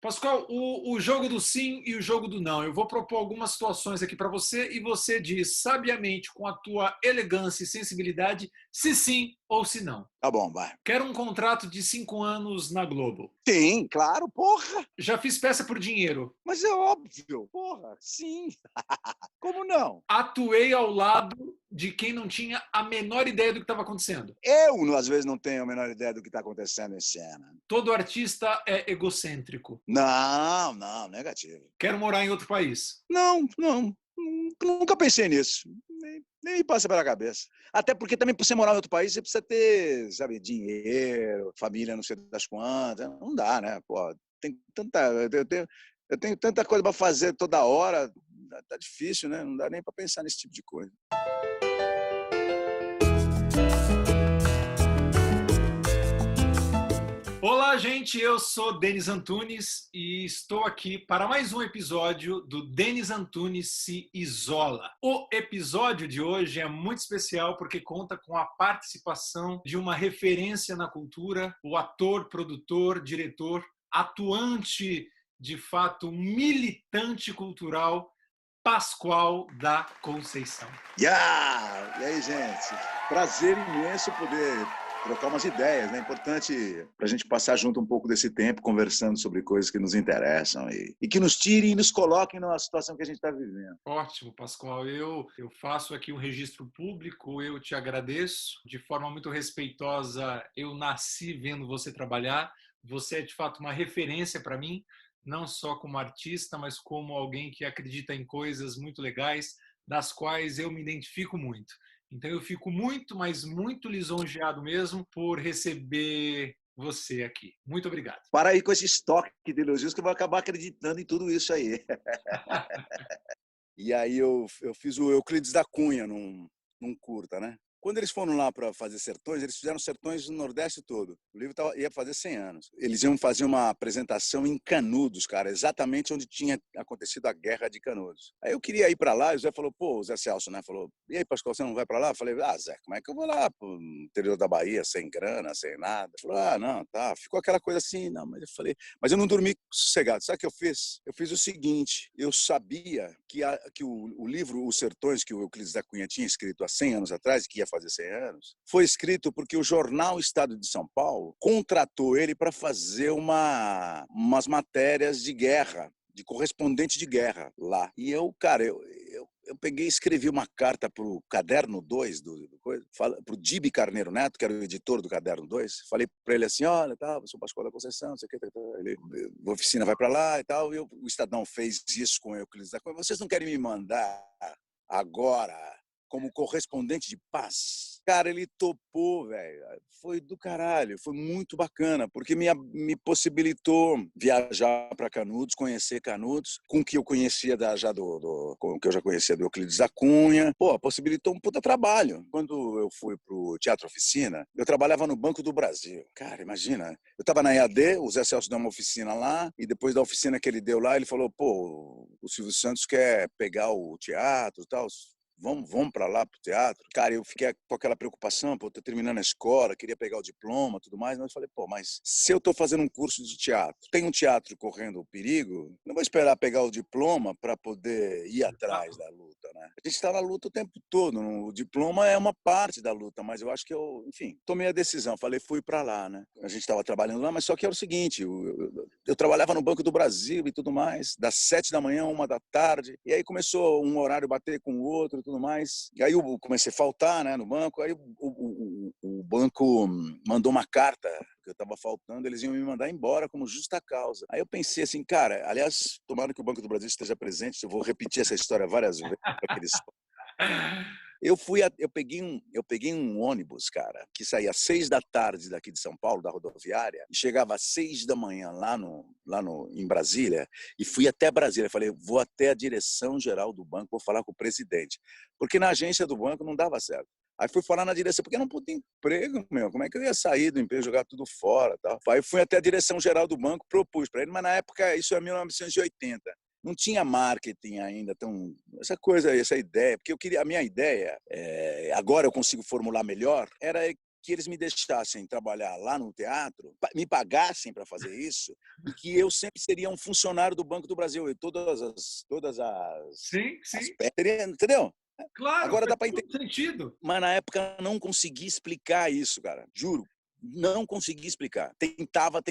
Pascoal, o jogo do sim e o jogo do não. Eu vou propor algumas situações aqui para você e você diz sabiamente, com a tua elegância e sensibilidade, se sim ou se não. Tá bom, vai. Quero um contrato de 5 anos na Globo. Sim, claro, porra! Já fiz peça por dinheiro. Mas é óbvio, porra, sim. Como não? Atuei ao lado de quem não tinha a menor ideia do que estava acontecendo. Eu, às vezes, não tenho a menor ideia do que está acontecendo em cena. Todo artista é egocêntrico. Não, não, negativo. Quero morar em outro país. Não, não, nunca pensei nisso. Nem me passa pela cabeça. Até porque também, por você morar em outro país, você precisa ter, sabe, dinheiro, família, não sei das quantas. Não dá, né? Pô, tem tanta, eu tenho tanta coisa para fazer toda hora, tá difícil, né? Não dá nem para pensar nesse tipo de coisa. Olá, gente. Eu sou Denis Antunes e estou aqui para mais um episódio do Denis Antunes se Isola. O episódio de hoje é muito especial porque conta com a participação de uma referência na cultura, o ator, produtor, diretor, atuante, de fato, militante cultural, Pascoal da Conceição. Yeah! E aí, gente? Prazer imenso poder trocar umas ideias, né? Importante para a gente passar junto um pouco desse tempo conversando sobre coisas que nos interessam e que nos tirem e nos coloquem numa situação que a gente está vivendo. Ótimo, Pascoal. Eu faço aqui um registro público, eu te agradeço. De forma muito respeitosa, eu nasci vendo você trabalhar. Você é, de fato, uma referência para mim, não só como artista, mas como alguém que acredita em coisas muito legais, das quais eu me identifico muito. Então, eu fico muito, mas muito lisonjeado mesmo por receber você aqui. Muito obrigado. Para aí com esse estoque de elogios que eu vou acabar acreditando em tudo isso aí. E aí eu fiz o Euclides da Cunha num curta, né? Quando eles foram lá para fazer Sertões, eles fizeram Sertões no Nordeste todo. O livro ia fazer 100 anos. Eles iam fazer uma apresentação em Canudos, cara, exatamente onde tinha acontecido a Guerra de Canudos. Aí eu queria ir para lá, e o Zé falou, pô, o Zé Celso, né? Falou, e aí, Pascoal, você não vai para lá? Eu falei, ah, Zé, como é que eu vou lá pro interior da Bahia, sem grana, sem nada? Ele falou, ah, não, tá. Ficou aquela coisa assim, não, mas eu falei, mas eu não dormi sossegado. Sabe o que eu fiz? Eu fiz o seguinte, eu sabia que o livro Os Sertões, que o Euclides da Cunha tinha escrito há 100 anos atrás, que ia fazer 100 anos, foi escrito porque o jornal Estado de São Paulo contratou ele para fazer umas matérias de guerra, de correspondente de guerra lá. E eu, cara, eu peguei e escrevi uma carta para o Caderno 2, para o Dibe Carneiro Neto, que era o editor do Caderno 2. Falei para ele assim, olha, tá, eu sou Pascoal da Conceição, não sei o que, a oficina vai para lá e tal. E o Estadão fez isso com o Euclides da Cunha. Vocês não querem me mandar agora como correspondente de paz? Cara, ele topou, velho. Foi do caralho, foi muito bacana, porque me possibilitou viajar para Canudos, conhecer Canudos, com o que eu conhecia com o que eu já conhecia do Euclides da Cunha. Pô, possibilitou um puta trabalho. Quando eu fui pro Teatro Oficina, eu trabalhava no Banco do Brasil. Cara, imagina, eu estava na EAD, o Zé Celso deu uma oficina lá, e depois da oficina que ele deu lá, ele falou, pô, o Silvio Santos quer pegar o teatro e tal, vamos para lá, para o teatro. Cara, eu fiquei com aquela preocupação, pô, tô terminando a escola, queria pegar o diploma, tudo mais, mas eu falei, pô, mas se eu tô fazendo um curso de teatro, tem um teatro correndo perigo, não vou esperar pegar o diploma para poder ir atrás da luta, né? A gente está na luta o tempo todo, o diploma é uma parte da luta, mas eu acho que enfim, tomei a decisão, falei, fui para lá, né? A gente estava trabalhando lá, mas só que era o seguinte, eu trabalhava no Banco do Brasil e tudo mais, das 7 da manhã, 1 da tarde, e aí começou um horário bater com o outro, tudo mais. E aí eu comecei a faltar, né, no banco. Aí o banco mandou uma carta que eu estava faltando, eles iam me mandar embora como justa causa. Aí eu pensei assim, cara, aliás, tomara que o Banco do Brasil esteja presente, eu vou repetir essa história várias vezes para que eles. Eu peguei um ônibus, cara, que saía às 6 da tarde daqui de São Paulo, da rodoviária, e chegava às 6 da manhã em Brasília, e fui até Brasília. Falei, vou até a direção-geral do banco, vou falar com o presidente. Porque na agência do banco não dava certo. Aí fui falar na direção, porque eu não pude emprego, meu. Como é que eu ia sair do emprego, jogar tudo fora? Tal? Aí fui até a direção-geral do banco, propus para ele, mas na época, isso é 1980. Não tinha marketing ainda tão essa coisa, essa ideia, porque a minha ideia, agora eu consigo formular melhor, era que eles me deixassem trabalhar lá no teatro, me pagassem para fazer isso, e que eu sempre seria um funcionário do Banco do Brasil, e Sim, as sim. entendeu? Claro, Agora faz dá para entender. todo sentido. Mas na época não consegui explicar isso, cara. Juro. Não consegui explicar. Tentava,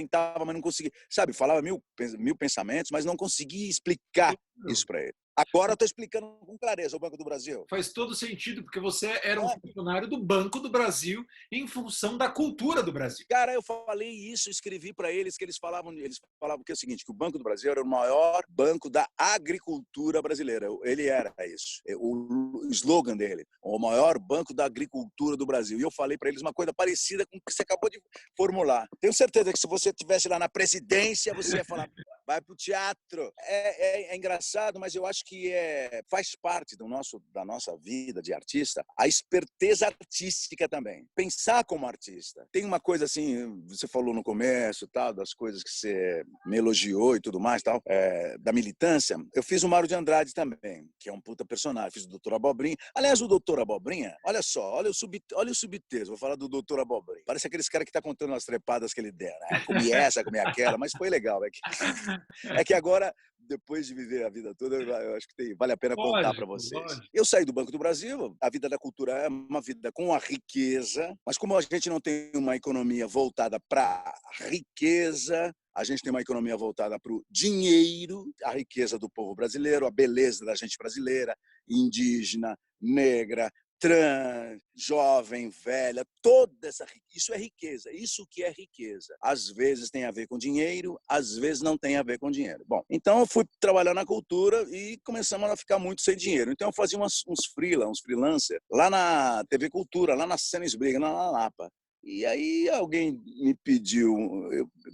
mas não consegui. Sabe, falava mil pensamentos, mas não consegui explicar Claro. isso para ele. Agora eu estou explicando com clareza o Banco do Brasil. Faz todo sentido, porque você era um Não é? funcionário do Banco do Brasil em função da cultura do Brasil. Cara, eu falei isso, escrevi para eles que eles falavam que é o seguinte, que o Banco do Brasil era o maior banco da agricultura brasileira. Ele era isso. O slogan dele, o maior banco da agricultura do Brasil. E eu falei para eles uma coisa parecida com o que você acabou de formular. Tenho certeza que se você estivesse lá na presidência, você ia falar, vai para o teatro. É engraçado, mas eu acho que faz parte da nossa vida de artista a esperteza artística também. Pensar como artista. Tem uma coisa assim, você falou no começo, tal, das coisas que você me elogiou e tudo mais, tal, da militância. Eu fiz o Mário de Andrade também, que é um puta personagem. Fiz o Doutor Abobrinha. Aliás, o Doutor Abobrinha, olha só, olha o subtexto. Vou falar do Doutor Abobrinha. Parece aqueles caras que tá contando as trepadas que ele der, né? Comi essa, comi aquela, mas foi legal. É que agora, depois de viver a vida toda, eu acho que vale a pena contar para Lógico, vocês. lógico. Eu saí do Banco do Brasil, a vida da cultura é uma vida com a riqueza, mas como a gente não tem uma economia voltada para a riqueza, a gente tem uma economia voltada para o dinheiro, a riqueza do povo brasileiro, a beleza da gente brasileira, indígena, negra, trans, jovem, velha, isso é riqueza, isso que é riqueza. Às vezes tem a ver com dinheiro, às vezes não tem a ver com dinheiro. Bom, então eu fui trabalhar na cultura e começamos a ficar muito sem dinheiro. Então eu fazia uns freelancers, lá na TV Cultura, lá na Cena Esbriga, lá na Lapa. E aí alguém me pediu,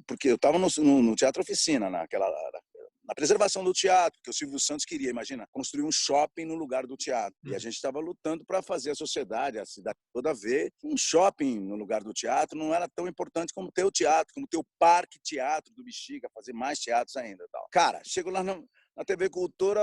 porque eu estava no Teatro Oficina, na preservação do teatro, que o Silvio Santos queria, imagina, construir um shopping no lugar do teatro. E a gente estava lutando para fazer a sociedade, a cidade toda ver que um shopping no lugar do teatro não era tão importante como ter o teatro, como ter o Parque Teatro do Bexiga, fazer mais teatros ainda. Tal. Cara, chego lá na TV Cultura,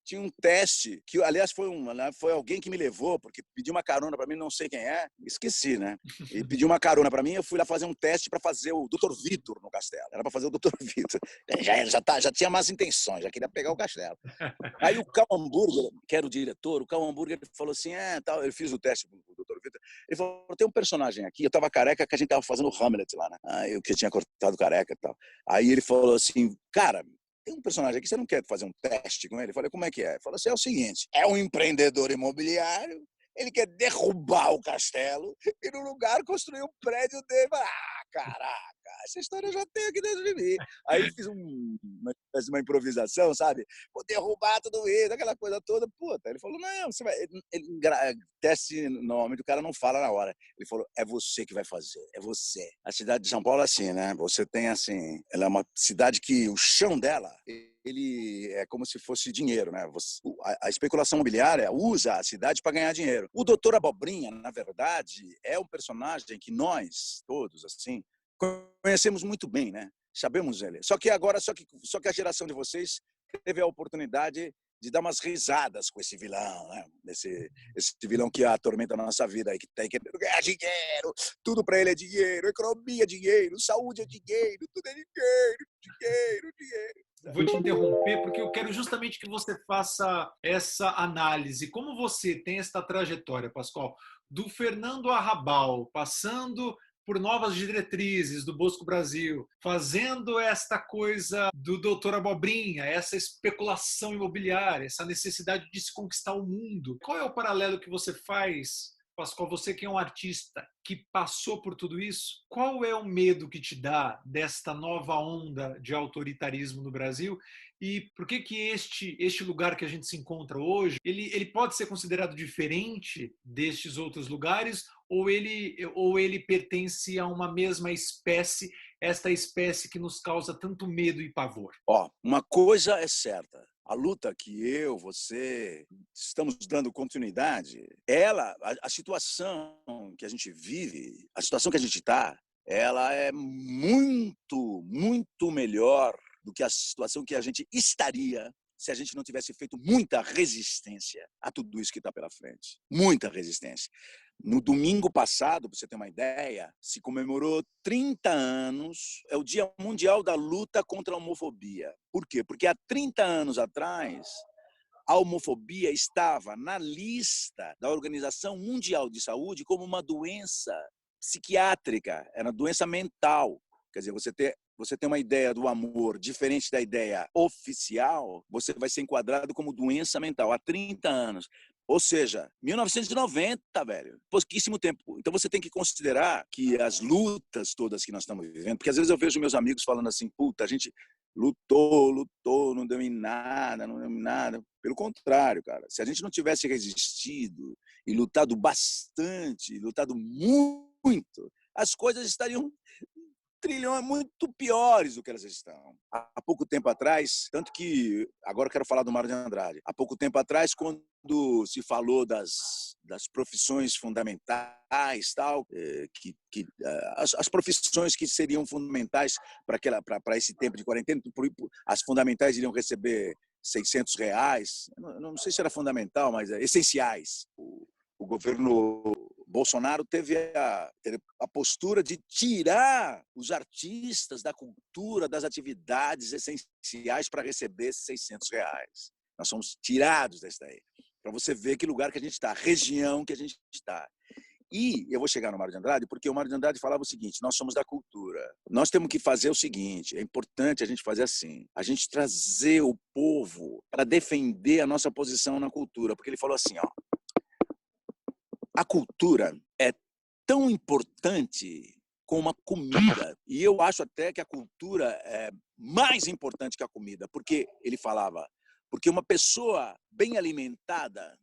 tinha um teste, que aliás foi alguém que me levou, porque pediu uma carona para mim, não sei quem é, esqueci, né? E pediu uma carona para mim, eu fui lá fazer um teste para fazer o Dr. Vitor no Castelo. Era para fazer o Dr. Vitor. Já tinha más intenções, já queria pegar o Castelo. Aí o Cal Hamburger, que era o diretor, o Cal Hamburger falou assim, tal, eu fiz o teste com o Dr. Vitor, ele falou, tem um personagem aqui, eu tava careca, que a gente tava fazendo o Hamlet lá, né? Aí eu que tinha cortado careca e tal. Aí ele falou assim, cara, tem um personagem aqui, você não quer fazer um teste com ele? Eu falei, como é que é? Ele falou assim, é o seguinte, é um empreendedor imobiliário, ele quer derrubar o castelo e no lugar construir um prédio dele. Caraca, essa história eu já tenho aqui dentro de mim. Aí fiz uma improvisação, sabe? Vou derrubar tudo isso, aquela coisa toda. Puta, ele falou, não, você vai... Teste, normalmente o cara não fala na hora. Ele falou, é você que vai fazer, é você. A cidade de São Paulo é assim, né? Você tem assim, ela é uma cidade que o chão dela, ele é como se fosse dinheiro, né? A especulação imobiliária usa a cidade para ganhar dinheiro. O Doutor Abobrinha, na verdade, é um personagem que nós todos, assim, conhecemos muito bem, né? Sabemos ele. Só que a geração de vocês teve a oportunidade de dar umas risadas com esse vilão, né? Esse vilão que atormenta a nossa vida, aí, que tem que ganhar dinheiro, tudo para ele é dinheiro, economia é dinheiro, saúde é dinheiro, tudo é dinheiro, dinheiro, dinheiro. Vou te interromper porque eu quero justamente que você faça essa análise. Como você tem esta trajetória, Pascoal, do Fernando Arrabal, passando por novas diretrizes do Bosco Brasil, fazendo esta coisa do Doutor Abobrinha, essa especulação imobiliária, essa necessidade de se conquistar o mundo. Qual é o paralelo que você faz, Pascoal, você que é um artista que passou por tudo isso, qual é o medo que te dá desta nova onda de autoritarismo no Brasil e por que este lugar que a gente se encontra hoje, ele pode ser considerado diferente destes outros lugares ou ele pertence a uma mesma espécie, esta espécie que nos causa tanto medo e pavor? Uma coisa é certa. A luta que você estamos dando continuidade, a situação que a gente vive, a situação que a gente está, ela é muito, muito melhor do que a situação que a gente estaria se a gente não tivesse feito muita resistência a tudo isso que está pela frente. Muita resistência. No domingo passado, para você ter uma ideia, se comemorou 30 anos, é o Dia Mundial da Luta contra a Homofobia. Por quê? Porque há 30 anos atrás, a homofobia estava na lista da Organização Mundial de Saúde como uma doença psiquiátrica, era uma doença mental. Quer dizer, você tem uma ideia do amor diferente da ideia oficial, você vai ser enquadrado como doença mental há 30 anos. Ou seja, 1990, velho, pouquíssimo tempo. Então você tem que considerar que as lutas todas que nós estamos vivendo, porque às vezes eu vejo meus amigos falando assim, puta, a gente lutou, não deu em nada, não deu em nada. Pelo contrário, cara, se a gente não tivesse resistido e lutado bastante, lutado muito, as coisas estariam trilhões muito piores do que elas estão. Há pouco tempo atrás, tanto que agora eu quero falar do Mário de Andrade. Há pouco tempo atrás, quando se falou das profissões fundamentais, tal, as profissões que seriam fundamentais para esse tempo de quarentena, as fundamentais iriam receber R$ 600. Eu não sei se era fundamental, mas essenciais. O governo Bolsonaro teve a postura de tirar os artistas da cultura, das atividades essenciais para receber esses R$ 600. Nós somos tirados dessa daí. Para você ver que lugar que a gente está, região que a gente está. E eu vou chegar no Mário de Andrade, porque o Mário de Andrade falava o seguinte, nós somos da cultura. Nós temos que fazer o seguinte, é importante a gente fazer assim, a gente trazer o povo para defender a nossa posição na cultura. Porque ele falou assim, ó, a cultura é tão importante como a comida. E eu acho até que a cultura é mais importante que a comida, porque ele falava, porque uma pessoa bem alimentada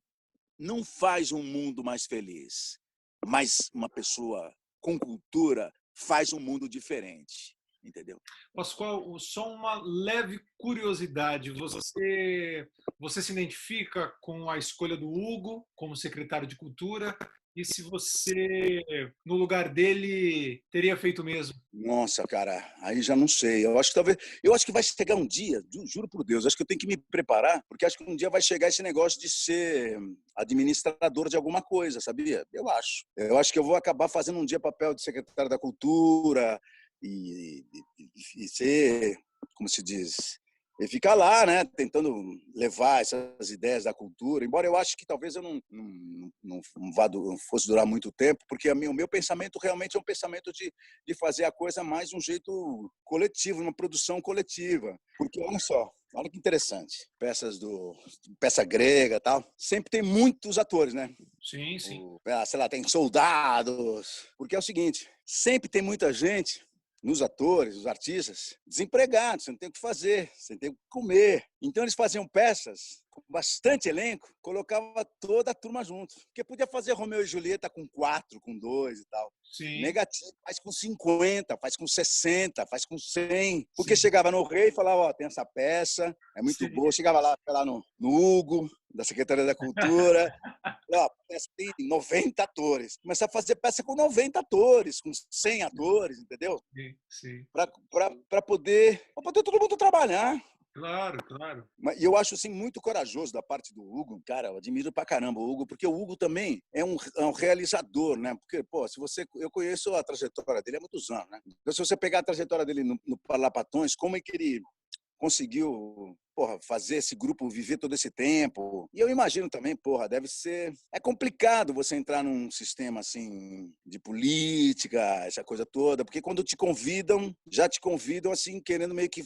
não faz um mundo mais feliz, mas uma pessoa com cultura faz um mundo diferente. Entendeu? Pascoal, só uma leve curiosidade. Você se identifica com a escolha do Hugo como secretário de Cultura? E se você, no lugar dele, teria feito o mesmo? Nossa, cara, aí já não sei. Eu acho que vai chegar um dia, juro por Deus, acho que eu tenho que me preparar, porque acho que um dia vai chegar esse negócio de ser administrador de alguma coisa, sabia? Eu acho. Eu acho que eu vou acabar fazendo um dia papel de secretário da Cultura, e ser, como se diz, e ficar lá, né, tentando levar essas ideias da cultura, embora eu acho que talvez eu não fosse durar muito tempo, porque o meu pensamento realmente é um pensamento de fazer a coisa mais de um jeito coletivo, uma produção coletiva. Porque olha só, olha que interessante, peça grega e tal, sempre tem muitos atores, né? Sim, sim. Sei lá, tem soldados, porque é o seguinte, sempre tem muita gente nos atores, os artistas, desempregados, você não tem o que fazer, você tem o que comer. Então eles faziam peças com bastante elenco, colocava toda a turma junto. Porque podia fazer Romeu e Julieta com 4, com 2 e tal. Sim. Negativo, faz com 50, faz com 60, faz com 100. Porque Sim. chegava no rei e falava, ó, tem essa peça, é muito Sim. boa. Chegava lá no Hugo, da Secretaria da Cultura, ó, peça tem 90 atores. Começar a fazer peça com 90 atores, com 100 atores, entendeu? Sim, sim. Para poder todo mundo trabalhar. Claro, claro. E eu acho assim, muito corajoso da parte do Hugo. Cara, eu admiro pra caramba o Hugo, porque o Hugo também é um realizador, né? Porque, pô, eu conheço a trajetória dele há muitos anos, né? Então, se você pegar a trajetória dele no Parlapatões, como é que ele conseguiu, porra, fazer esse grupo viver todo esse tempo. E eu imagino também, porra, deve ser... É complicado você entrar num sistema, assim, de política, essa coisa toda, porque quando te convidam, já te convidam, assim, querendo meio que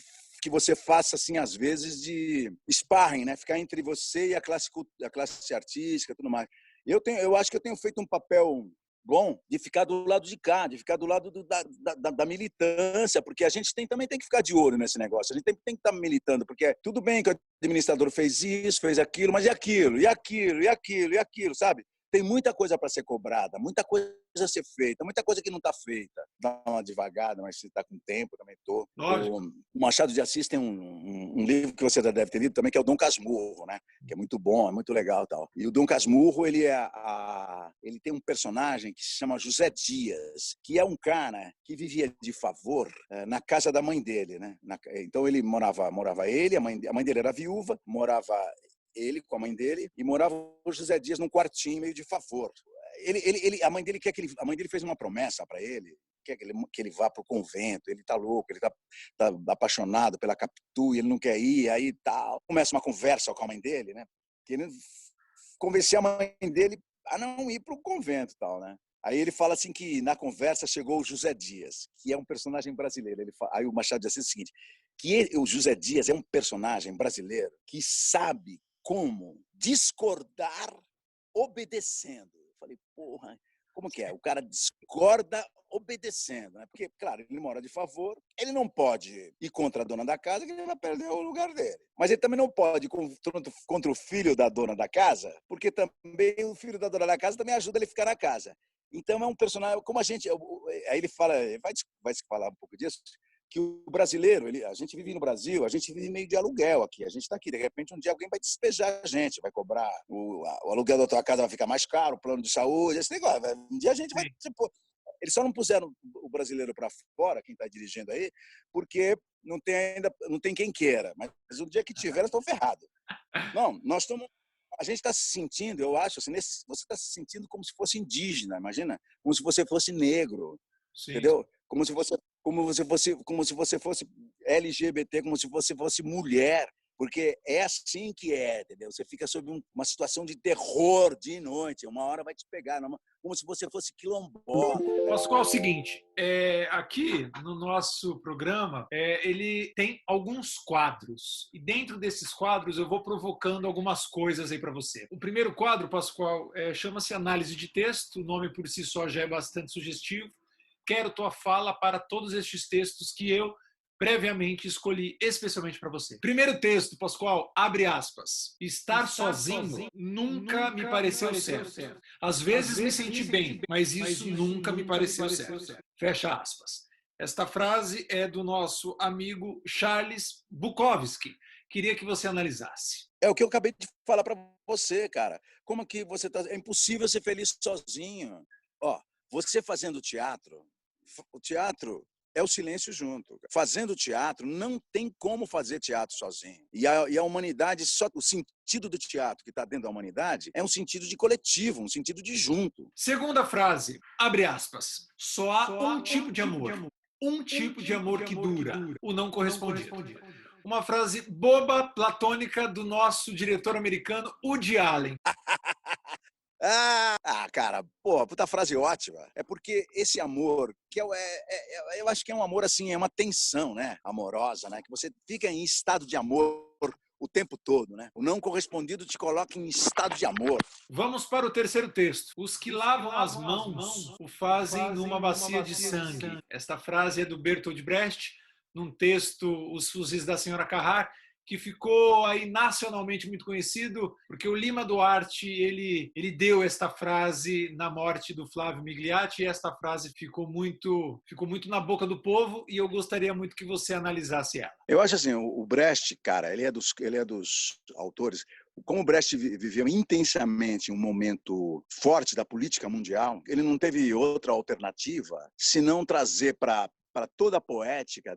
você faça, assim, às vezes, de sparring, né? Ficar entre você e a classe artística e tudo mais. Eu acho que eu tenho feito um papel bom de ficar do lado de cá, de ficar do lado da militância, porque a gente também tem que ficar de olho nesse negócio, a gente tem que estar militando, porque tudo bem que o administrador fez isso, fez aquilo, mas e aquilo, e aquilo, e aquilo, e aquilo, sabe? Tem muita coisa para ser cobrada, muita coisa a ser feita, muita coisa que não está feita. Dá uma devagada, mas se está com tempo, também estou. O Machado de Assis tem um livro que você já deve ter lido também, que é o Dom Casmurro, né? Que é muito bom, é muito legal e tal. E o Dom Casmurro, ele tem um personagem que se chama José Dias, que é um cara que vivia de favor na casa da mãe dele, né? Então ele morava ele, a mãe dele era viúva, morava ele com a mãe dele, e morava o José Dias num quartinho meio de favor. A mãe dele a mãe dele fez uma promessa para ele, quer que ele vá para o convento, ele está louco, ele tá apaixonado pela Capitu, ele não quer ir, aí tal. Começa uma conversa com a mãe dele, né? Querendo convencer a mãe dele a não ir para o convento e tal, né? Aí ele fala assim que na conversa chegou o José Dias, que é um personagem brasileiro. Aí o Machado diz assim, o seguinte, o José Dias é um personagem brasileiro que sabe como discordar obedecendo. Eu falei, porra, como que é? O cara discorda obedecendo, né? Porque, claro, ele mora de favor, ele não pode ir contra a dona da casa, que ele vai perder o lugar dele. Mas ele também não pode ir contra o filho da dona da casa, porque também o filho da dona da casa também ajuda ele a ficar na casa. Então é um personagem, como a gente... Aí ele fala, vai falar um pouco disso, que o brasileiro, a gente vive no Brasil, a gente vive meio de aluguel aqui. A gente está aqui, de repente, um dia alguém vai despejar a gente, vai cobrar o aluguel da tua casa, vai ficar mais caro, o plano de saúde, esse negócio. Um dia a gente vai... Eles só não puseram o brasileiro para fora, quem está dirigindo aí, porque não tem quem queira. Mas um dia que tiver, eles estão ferrados. Não, a gente está se sentindo, eu acho, assim, você está se sentindo como se fosse indígena, imagina? Como se você fosse negro, sim. Entendeu? Como se você fosse LGBT, como se você fosse mulher, porque é assim que é, entendeu? Você fica sob uma situação de terror de noite, uma hora vai te pegar, como se você fosse quilombola. Pascoal, é o seguinte, aqui no nosso programa, ele tem alguns quadros, e dentro desses quadros eu vou provocando algumas coisas aí para você. O primeiro quadro, Pascoal, chama-se Análise de Texto, o nome por si só já é bastante sugestivo. Quero tua fala para todos estes textos que eu previamente escolhi especialmente para você. Primeiro texto, Pascoal, abre aspas. Estar sozinho nunca me pareceu certo. Às vezes me senti bem, mas isso nunca me pareceu certo. Fecha aspas. Esta frase é do nosso amigo Charles Bukowski. Queria que você analisasse. É o que eu acabei de falar para você, cara. Como que você tá... É impossível ser feliz sozinho. Ó, você fazendo teatro, o teatro é o silêncio junto. Fazendo teatro, não tem como fazer teatro sozinho. E a humanidade, o sentido do teatro que está dentro da humanidade é um sentido de coletivo, um sentido de junto. Segunda frase, abre aspas. Só há um tipo de amor. Um tipo de amor que dura, o não correspondido. Uma frase boba, platônica, do nosso diretor americano, Woody Allen. Cara, porra, puta frase ótima. É porque esse amor, que eu acho que é um amor assim, é uma tensão, né? Amorosa, né? Que você fica em estado de amor o tempo todo, né? O não correspondido te coloca em estado de amor. Vamos para o terceiro texto. Os que lavam as mãos o fazem numa bacia de sangue. Esta frase é do Bertolt Brecht, num texto Os Fuzis da Senhora Carrár, que ficou aí nacionalmente muito conhecido, porque o Lima Duarte ele deu esta frase na morte do Flávio Migliatti, e esta frase ficou muito na boca do povo, e eu gostaria muito que você analisasse ela. Eu acho assim, o Brecht, cara, ele é dos autores. Como o Brecht viveu intensamente um momento forte da política mundial, ele não teve outra alternativa senão trazer para toda a poética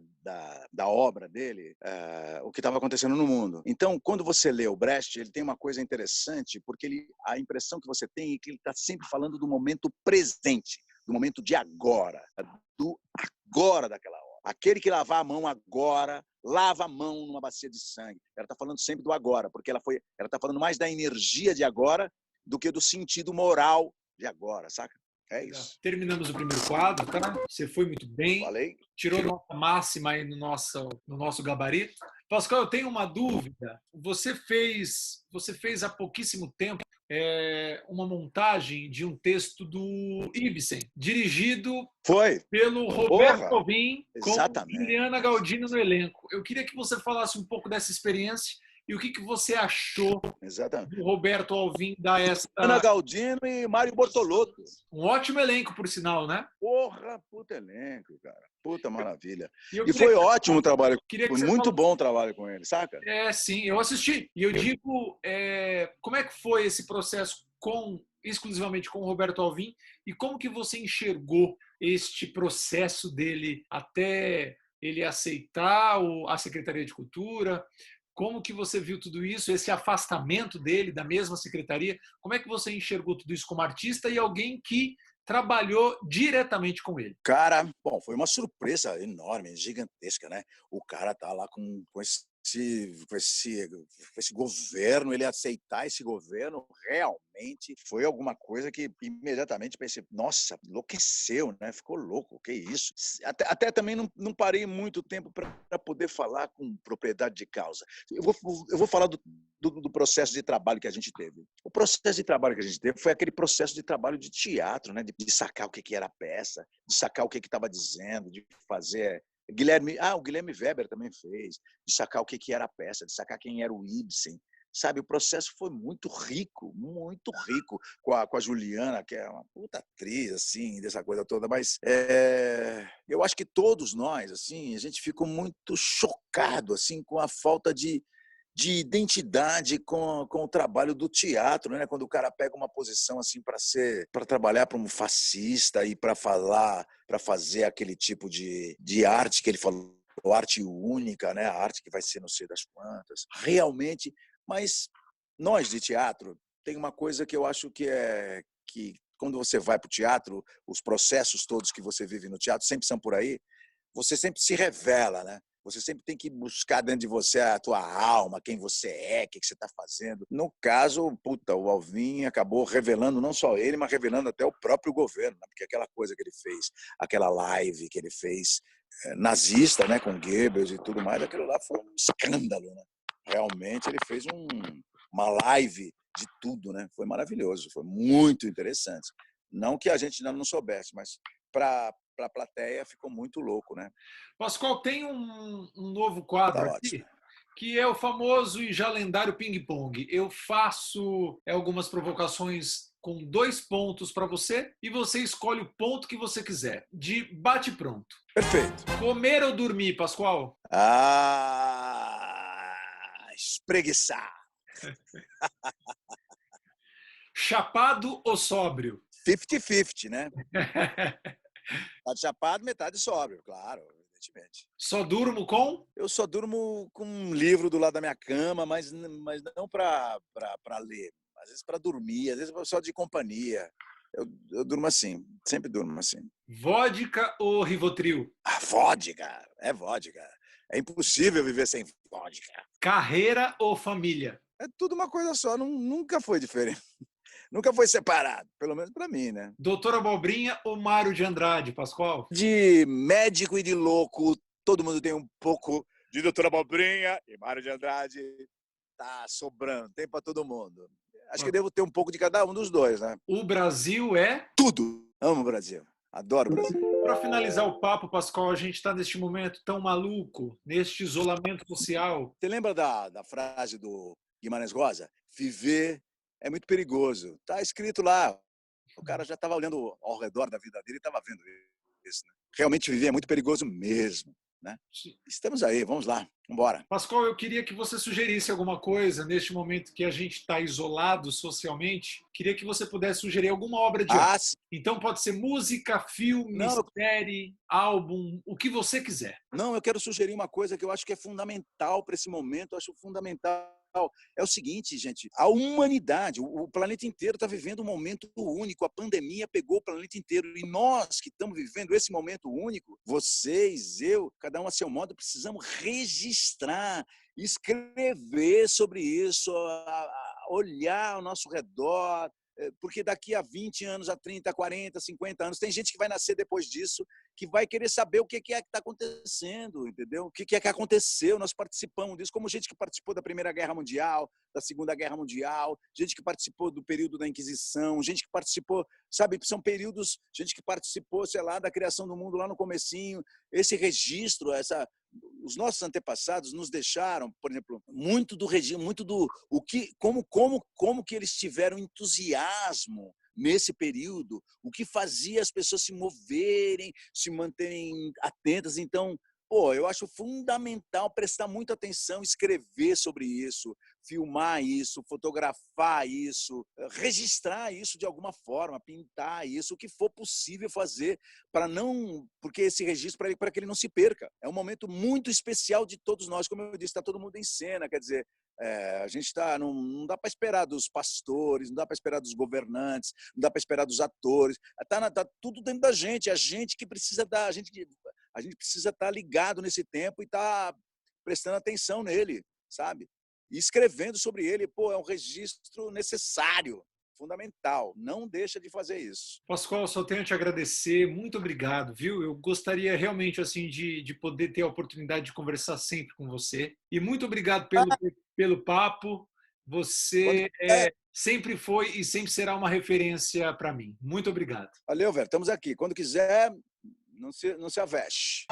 da obra dele, o que estava acontecendo no mundo. Então, quando você lê o Brecht, ele tem uma coisa interessante, porque a impressão que você tem é que ele está sempre falando do momento presente, do momento de agora, do agora daquela hora. Aquele que lavar a mão agora, lava a mão numa bacia de sangue. Ela está falando sempre do agora, porque ela está falando mais da energia de agora do que do sentido moral de agora, saca? É isso. Terminamos o primeiro quadro, tá? Você foi muito bem. Falei. Tirou nota máxima aí no nosso gabarito. Pascoal, eu tenho uma dúvida. Você fez há pouquíssimo tempo uma montagem de um texto do Ibsen, dirigido pelo Roberto Alvim, com Juliana Galdino no elenco. Eu queria que você falasse um pouco dessa experiência E o que você achou Exatamente. do Roberto Alvim dar essa... Ana Galdino e Mário Bortolotto. Um ótimo elenco, por sinal, né? Porra, puta elenco, cara. Puta maravilha. E eu E queria foi ótimo o trabalho. queria que Foi você muito falasse... bom o trabalho com ele, saca? Sim, eu assisti. E eu digo, como é que foi esse processo exclusivamente com o Roberto Alvim e como que você enxergou este processo dele até ele aceitar a Secretaria de Cultura? Como que você viu tudo isso, esse afastamento dele da mesma secretaria? Como é que você enxergou tudo isso como artista e alguém que trabalhou diretamente com ele? Cara, bom, foi uma surpresa enorme, gigantesca, né? O cara tá lá com esse governo, ele aceitar esse governo, realmente foi alguma coisa que imediatamente pensei, nossa, enlouqueceu, né? Ficou louco, que isso? Até também não parei muito tempo para poder falar com propriedade de causa. Eu vou falar do processo de trabalho que a gente teve. O processo de trabalho que a gente teve foi aquele processo de trabalho de teatro, né? De sacar o que era a peça, de sacar o que estava dizendo, de fazer... o Guilherme Weber também fez, de sacar o que era a peça, de sacar quem era o Ibsen. Sabe, o processo foi muito rico com a Juliana, que é uma puta atriz, assim, dessa coisa toda, mas eu acho que todos nós, assim, a gente ficou muito chocado, assim, com a falta de identidade com o trabalho do teatro, né? Quando o cara pega uma posição assim para trabalhar para um fascista e para fazer aquele tipo de arte que ele falou, arte única, né? A arte que vai ser não sei das quantas, realmente. Mas nós de teatro tem uma coisa que eu acho que quando você vai para o teatro, os processos todos que você vive no teatro sempre são por aí. Você sempre se revela, né? Você sempre tem que buscar dentro de você a tua alma, quem você é, o que você está fazendo. No caso, o Alvim acabou revelando não só ele, mas revelando até o próprio governo, né? Porque aquela coisa que ele fez, aquela live que ele fez nazista, né, com Goebbels e tudo mais, aquilo lá foi um escândalo, né? Realmente ele fez uma live de tudo, né? Foi maravilhoso, foi muito interessante. Não que a gente ainda não soubesse, mas para a plateia ficou muito louco, né? Pascoal, tem um novo Tá quadro ótimo. aqui, que é o famoso e já lendário ping-pong. Eu faço algumas provocações com 2 pontos para você e você escolhe o ponto que você quiser, de bate-pronto. Perfeito. Comer ou dormir, Pascoal? Espreguiçar. Chapado ou sóbrio? 50-50, né? Metade chapado, metade sóbrio, claro, evidentemente. Só durmo com? Eu só durmo com um livro do lado da minha cama, mas não para ler. Às vezes para dormir, às vezes só de companhia. Eu durmo assim, sempre durmo assim. Vodka ou Rivotril? Vodka, é vodka. É impossível viver sem vodka. Carreira ou família? É tudo uma coisa só, nunca foi diferente. Nunca foi separado, pelo menos para mim, né? Doutor Abobrinha ou Mário de Andrade, Pascoal? De médico e de louco, todo mundo tem um pouco de Doutor Abobrinha e Mário de Andrade. Tá sobrando, tem para todo mundo. Acho que devo ter um pouco de cada um dos dois, né? O Brasil é... Tudo. Amo o Brasil. Adoro o Brasil. Para finalizar o papo, Pascoal, a gente está neste momento tão maluco, neste isolamento social. Você lembra da frase do Guimarães Rosa? Viver é muito perigoso. Tá escrito lá. O cara já estava olhando ao redor da vida dele e estava vendo isso. Né? Realmente viver é muito perigoso mesmo. Né? Estamos aí, vamos lá, vamos embora. Pascoal, eu queria que você sugerisse alguma coisa neste momento que a gente está isolado socialmente. Queria que você pudesse sugerir alguma obra de arte. Sim. Então pode ser música, filme, série, álbum, o que você quiser. Não, eu quero sugerir uma coisa que eu acho que é fundamental para esse momento, eu acho fundamental. É o seguinte, gente, a humanidade, o planeta inteiro está vivendo um momento único, a pandemia pegou o planeta inteiro e nós que estamos vivendo esse momento único, vocês, eu, cada um a seu modo, precisamos registrar, escrever sobre isso, olhar ao nosso redor, porque daqui a 20 anos, a 30, a 40, 50 anos, tem gente que vai nascer depois disso que vai querer saber o que é que está acontecendo, entendeu? O que é que aconteceu, nós participamos disso, como gente que participou da Primeira Guerra Mundial, da Segunda Guerra Mundial, gente que participou do período da Inquisição, gente que participou, sabe, são períodos, gente que participou, sei lá, da criação do mundo lá no comecinho, esse registro, os nossos antepassados nos deixaram, por exemplo, muito do regime, muito do o que, como que eles tiveram entusiasmo nesse período, o que fazia as pessoas se moverem, se manterem atentas. Então, pô, eu acho fundamental prestar muita atenção, escrever sobre isso, filmar isso, fotografar isso, registrar isso de alguma forma, pintar isso, o que for possível fazer para não, porque esse registro para que ele não se perca. É um momento muito especial de todos nós, como eu disse, está todo mundo em cena, quer dizer, a gente não dá para esperar dos pastores, não dá para esperar dos governantes, não dá para esperar dos atores, tá tudo dentro da gente, a gente que precisa a gente precisa estar ligado nesse tempo e estar prestando atenção nele, sabe? E escrevendo sobre ele, pô, é um registro necessário, fundamental. Não deixa de fazer isso. Pascoal, só tenho a te agradecer, muito obrigado, viu? Eu gostaria realmente assim de poder ter a oportunidade de conversar sempre com você. E muito obrigado pelo papo. Quando Você quiser, sempre foi e sempre será uma referência para mim. Muito obrigado. valeu, velho. Estamos aqui. Quando quiser, não se avexe.